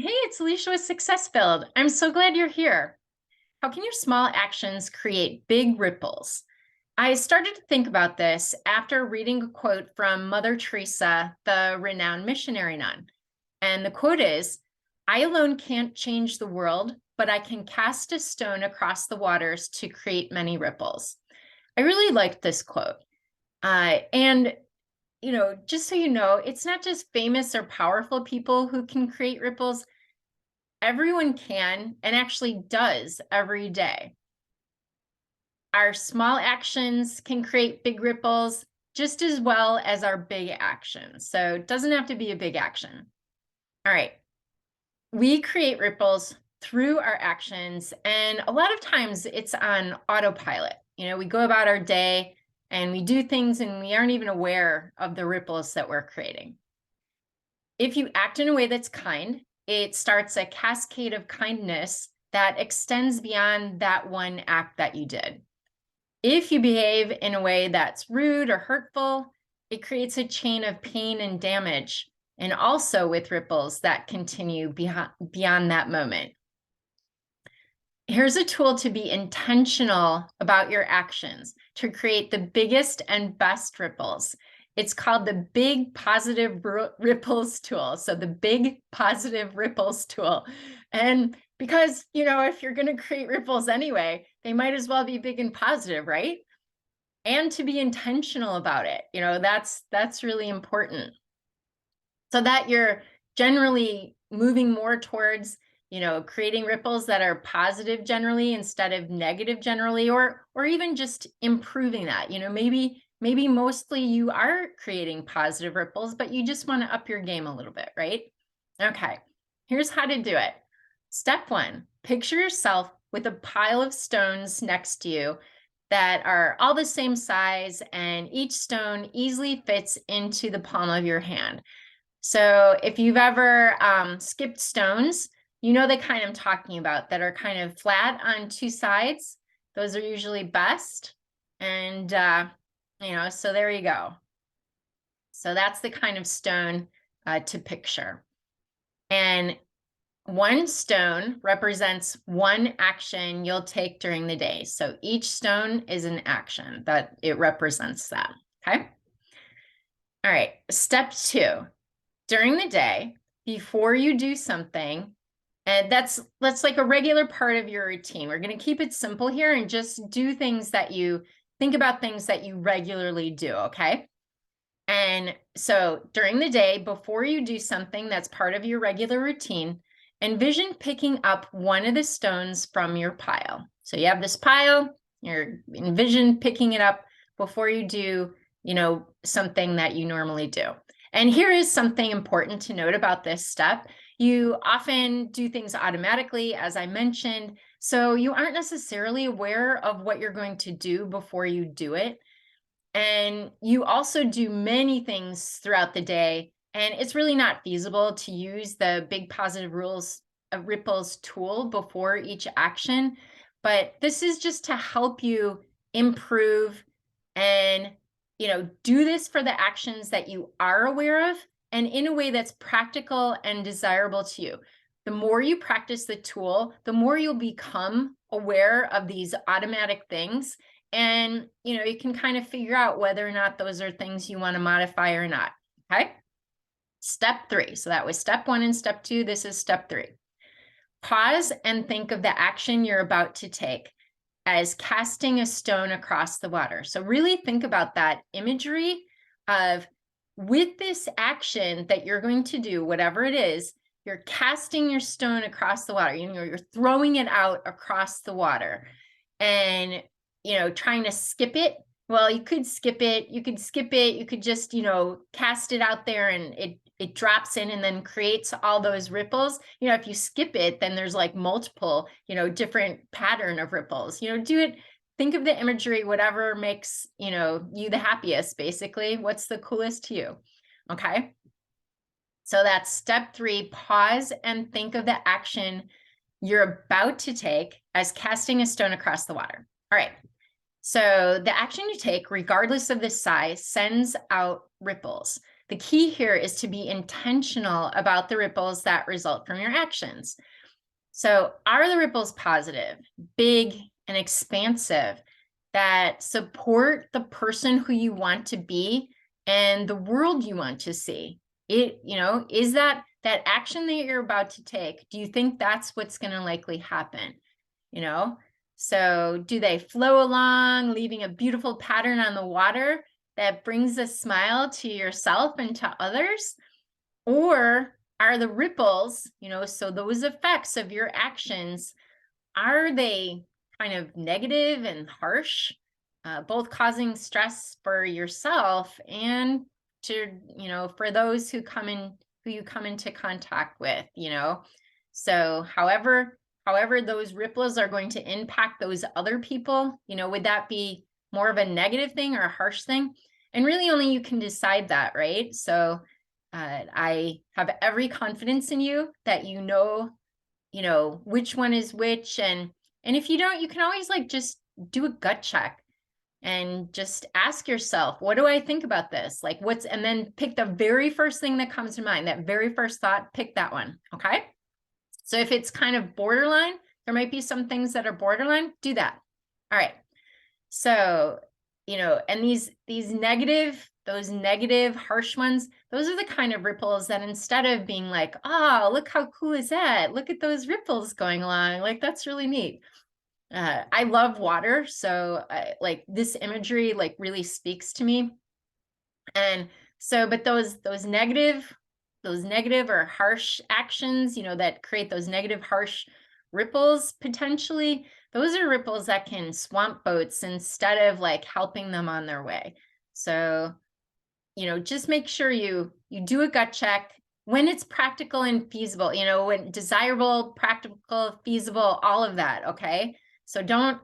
Hey, it's Alicia with Successfilled. I'm so glad you're here. How can your small actions create big ripples? I started to think about this after reading a quote from Mother Teresa, the renowned missionary nun. And the quote is, "I alone can't change the world, but I can cast a stone across the waters to create many ripples." I really liked this quote. And just so you know, it's not just famous or powerful people who can create ripples. Everyone can and actually does every day. Our small actions can create big ripples just as well as our big actions. So it doesn't have to be a big action. All right. We create ripples through our actions, and a lot of times it's on autopilot. We go about our day and we do things and we aren't even aware of the ripples that we're creating. If you act in a way that's kind, it starts a cascade of kindness that extends beyond that one act that you did. If you behave in a way that's rude or hurtful, it creates a chain of pain and damage, and also with ripples that continue beyond that moment. Here's a tool to be intentional about your actions to create the biggest and best ripples. It's called the Big Positive Ripples tool. So the Big Positive Ripples tool. And because, if you're going to create ripples anyway, they might as well be big and positive, right? And to be intentional about it. That's really important. So that you're generally moving more towards creating ripples that are positive generally instead of negative generally, or even just improving that. Maybe mostly you are creating positive ripples, but you just want to up your game a little bit, right? Okay, here's how to do it. Step 1, picture yourself with a pile of stones next to you that are all the same size, and each stone easily fits into the palm of your hand. So if you've ever skipped stones, you know the kind I'm talking about, that are kind of flat on two sides. Those are usually best. And, so there you go. So that's the kind of stone to picture. And one stone represents one action you'll take during the day. So each stone is an action that it represents that, okay? All right, step 2. During the day, before you do something, and that's like a regular part of your routine. We're going to keep it simple here and just do things that you think about, things that you regularly do, okay? And so during the day, before you do something that's part of your regular routine, envision picking up one of the stones from your pile. So you have this pile, envision picking it up before you do, something that you normally do. And here is something important to note about this step. You often do things automatically, as I mentioned, so you aren't necessarily aware of what you're going to do before you do it. And you also do many things throughout the day, and it's really not feasible to use the Big Positive Ripples tool before each action. But this is just to help you improve and do this for the actions that you are aware of, and in a way that's practical and desirable to you. The more you practice the tool, the more you'll become aware of these automatic things. And, you can kind of figure out whether or not those are things you want to modify or not. Okay. Step 3. So that was step 1 and step 2. This is step 3. Pause and think of the action you're about to take as casting a stone across the water. So really think about that imagery of, with this action that you're going to do, whatever it is, you're casting your stone across the water. You're throwing it out across the water. And trying to skip it. Well, you could skip it. You could just, cast it out there and it drops in and then creates all those ripples. If you skip it, then there's like multiple, different pattern of ripples. Do it. Think of the imagery, whatever makes, you the happiest, basically. What's the coolest to you? Okay. So that's step 3, pause and think of the action you're about to take as casting a stone across the water. All right. So the action you take, regardless of the size, sends out ripples. the key here is to be intentional about the ripples that result from your actions. So are the ripples positive, big, and expansive, that support the person who you want to be and the world you want to see? Is that action that you're about to take, do you think that's what's going to likely happen? So do they flow along, leaving a beautiful pattern on the water that brings a smile to yourself and to others? Or are the ripples, so those effects of your actions, are they kind of negative and harsh, both causing stress for yourself and for those who you come into contact with? So however those ripples are going to impact those other people, would that be more of a negative thing or a harsh thing? And really only you can decide that, right? So I have every confidence in you that which one is which. And if you don't, you can always just do a gut check and just ask yourself, what do I think about this? And then pick the very first thing that comes to mind, that very first thought, pick that one. Okay. So if it's kind of borderline, there might be some things that are borderline, do that. All right. So, and those negative, harsh ones, those are the kind of ripples that instead of being like, oh, look how cool is that? Look at those ripples going along. That's really neat. I love water. So this imagery really speaks to me. And so, but those negative or harsh actions, that create those negative, harsh ripples, potentially, those are ripples that can swamp boats instead of helping them on their way. So, just make sure you do a gut check when it's practical and feasible, when desirable, practical, feasible, all of that. Okay. So don't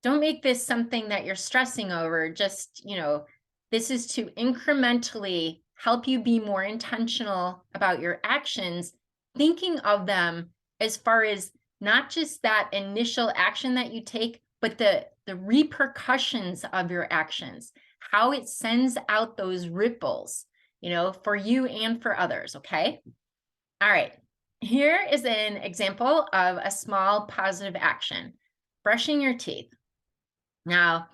make this something that you're stressing over. Just, this is to incrementally help you be more intentional about your actions, thinking of them as far as not just that initial action that you take, but the repercussions of your actions, how it sends out those ripples, for you and for others. Okay. All right. Here is an example of a small positive action, brushing your teeth. Now,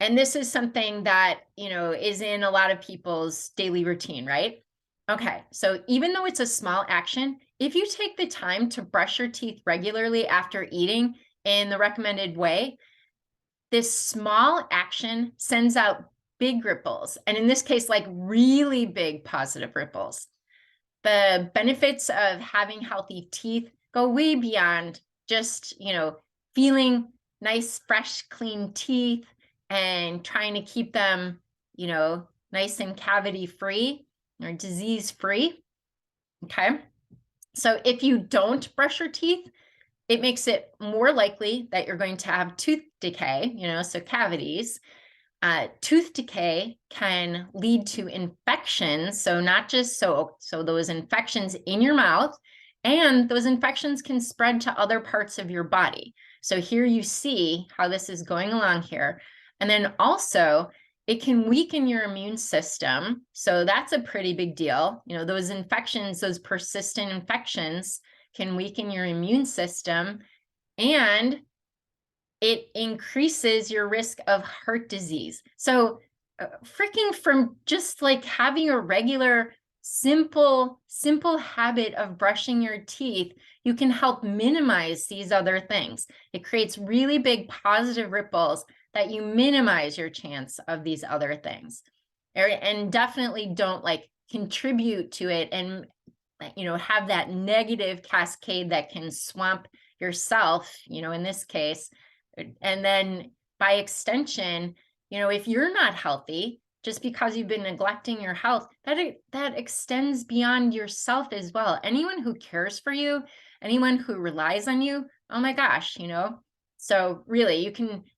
and this is something that, is in a lot of people's daily routine, right? Okay. So even though it's a small action, if you take the time to brush your teeth regularly after eating in the recommended way, this small action sends out big ripples. And in this case, really big positive ripples. The benefits of having healthy teeth go way beyond just, feeling nice, fresh, clean teeth and trying to keep them, nice and cavity free or disease free. Okay. So if you don't brush your teeth, it makes it more likely that you're going to have tooth decay, so cavities. Tooth decay can lead to infections. So not just so those infections in your mouth, and those infections can spread to other parts of your body. So here you see how this is going along here. And then also it can weaken your immune system. So that's a pretty big deal. Those infections, those persistent infections can weaken your immune system, and it increases your risk of heart disease. So freaking from just having a regular, simple habit of brushing your teeth, you can help minimize these other things. It creates really big positive ripples that you minimize your chance of these other things. And definitely don't contribute to it and have that negative cascade that can swamp yourself, in this case. And then by extension, if you're not healthy, just because you've been neglecting your health, that extends beyond yourself as well. Anyone who cares for you, anyone who relies on you, oh my gosh, So really,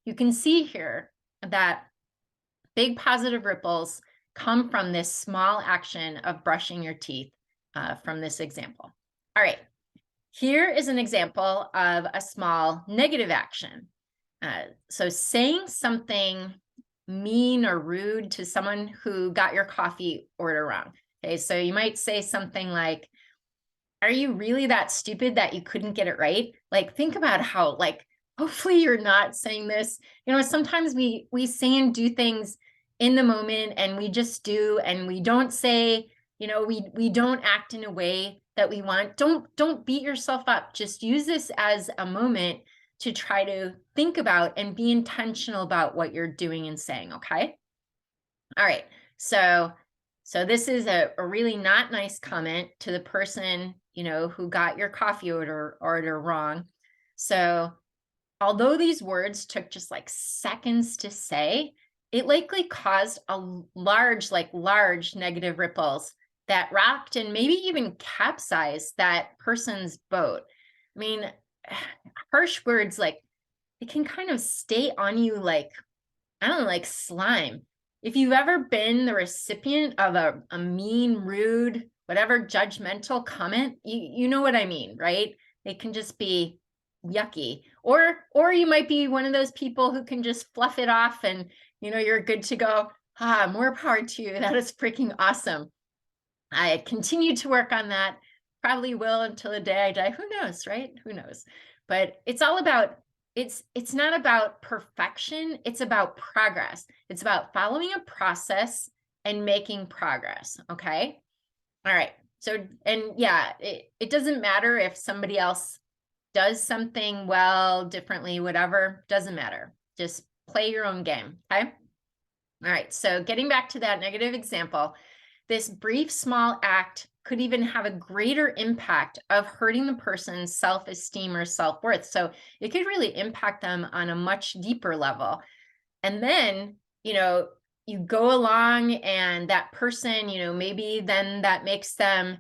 you can see here that big positive ripples come from this small action of brushing your teeth from this example. All right, here is an example of a small negative action. So saying something mean or rude to someone who got your coffee order wrong. Okay, so you might say something like, are you really that stupid that you couldn't get it right? Like, think about how, like, hopefully you're not saying this. You know, sometimes we say and do things in the moment, and we just do, and we don't say, you know, we don't act in a way that we want. Don't beat yourself up. Just use this as a moment to try to think about and be intentional about what you're doing and saying, okay? All right. So this is a really not nice comment to the person, you know, who got your coffee order wrong. So although these words took just like seconds to say, it likely caused a large negative ripples that rocked and maybe even capsized that person's boat. I mean, harsh words, like, it can kind of stay on you like, I don't know, like slime. If you've ever been the recipient of a mean, rude, whatever judgmental comment, you know what I mean, right? It can just be yucky. Or you might be one of those people who can just fluff it off and, you know, you're good to go. Ah, more power to you. That is freaking awesome. I continue to work on that. Probably will until the day I die. Who knows, right? Who knows? But it's all about, it's not about perfection. It's about progress. It's about following a process and making progress. Okay. All right. So, and yeah, it doesn't matter if somebody else does something well, differently, whatever, doesn't matter. Just play your own game. Okay. All right. So getting back to that negative example, this brief, small act could even have a greater impact of hurting the person's self-esteem or self-worth. So it could really impact them on a much deeper level. And then, you know, you go along and that person, you know, maybe then that makes them,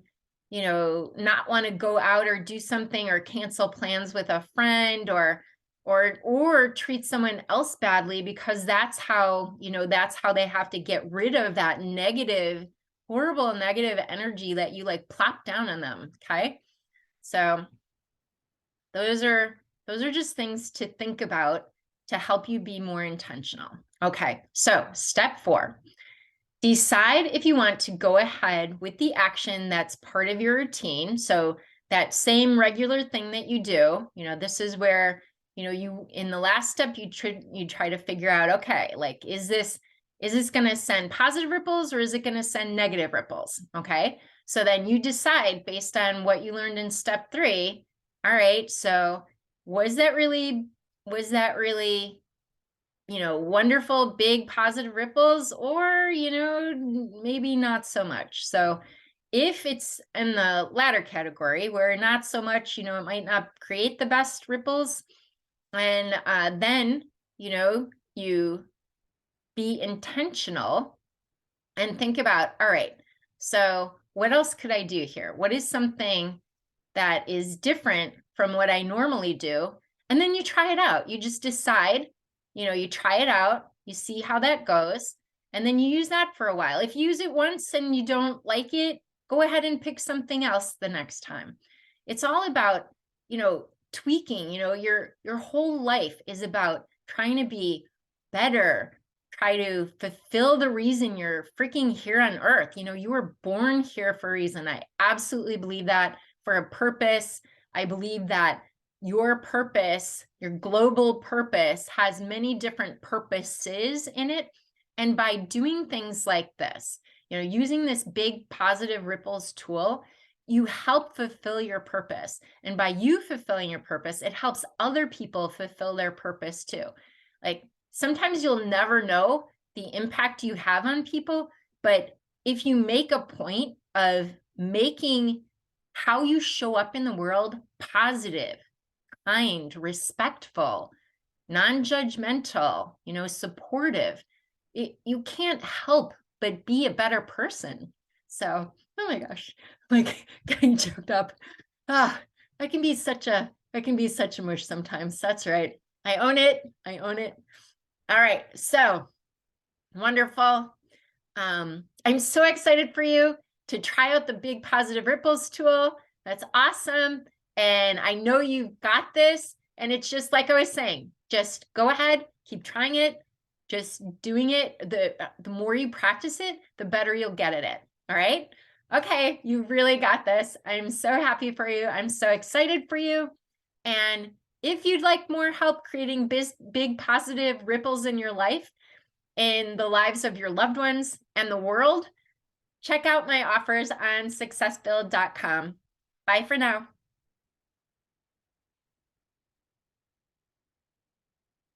you know, not want to go out or do something or cancel plans with a friend or treat someone else badly because that's how, you know, that's how they have to get rid of that horrible negative energy that you like plop down on them. Okay. So those are just things to think about to help you be more intentional. Okay. So step 4, decide if you want to go ahead with the action that's part of your routine. So that same regular thing that you do, you know, this is where, you know, you, in the last step, you try to figure out, okay, like, is this going to send positive ripples or is it going to send negative ripples? Okay. So then you decide based on what you learned in step 3. All right. So was that really, you know, wonderful, big positive ripples, or, you know, maybe not so much. So if it's in the latter category where not so much, you know, it might not create the best ripples, and then, you know, you be intentional and think about, all right, so what else could I do here? What is something that is different from what I normally do? And then you try it out. You just decide, you know, you try it out, you see how that goes, and then you use that for a while. If you use it once and you don't like it, go ahead and pick something else the next time. It's all about, you know, tweaking. You know, your whole life is about trying to be better, try to fulfill the reason you're freaking here on earth. You know, you were born here for a reason. I absolutely believe that, for a purpose. I believe that your purpose, your global purpose, has many different purposes in it. And by doing things like this, you know, using this big positive ripples tool, you help fulfill your purpose. And by you fulfilling your purpose, it helps other people fulfill their purpose too. Like, sometimes you'll never know the impact you have on people, but if you make a point of making how you show up in the world positive, kind, respectful, non-judgmental, you know, supportive, you can't help but be a better person. So, oh my gosh, like, getting choked up. Ah, I can be such a mush sometimes. That's right. I own it. All right. So wonderful. I'm so excited for you to try out the big positive ripples tool. That's awesome. And I know you got this. And it's just like I was saying, just go ahead, keep trying it, just doing it. The more you practice it, the better you'll get at it. All right. Okay, you really got this. I'm so happy for you. I'm so excited for you. And if you'd like more help creating big positive ripples in your life, in the lives of your loved ones and the world, check out my offers on successfilled.com. Bye for now.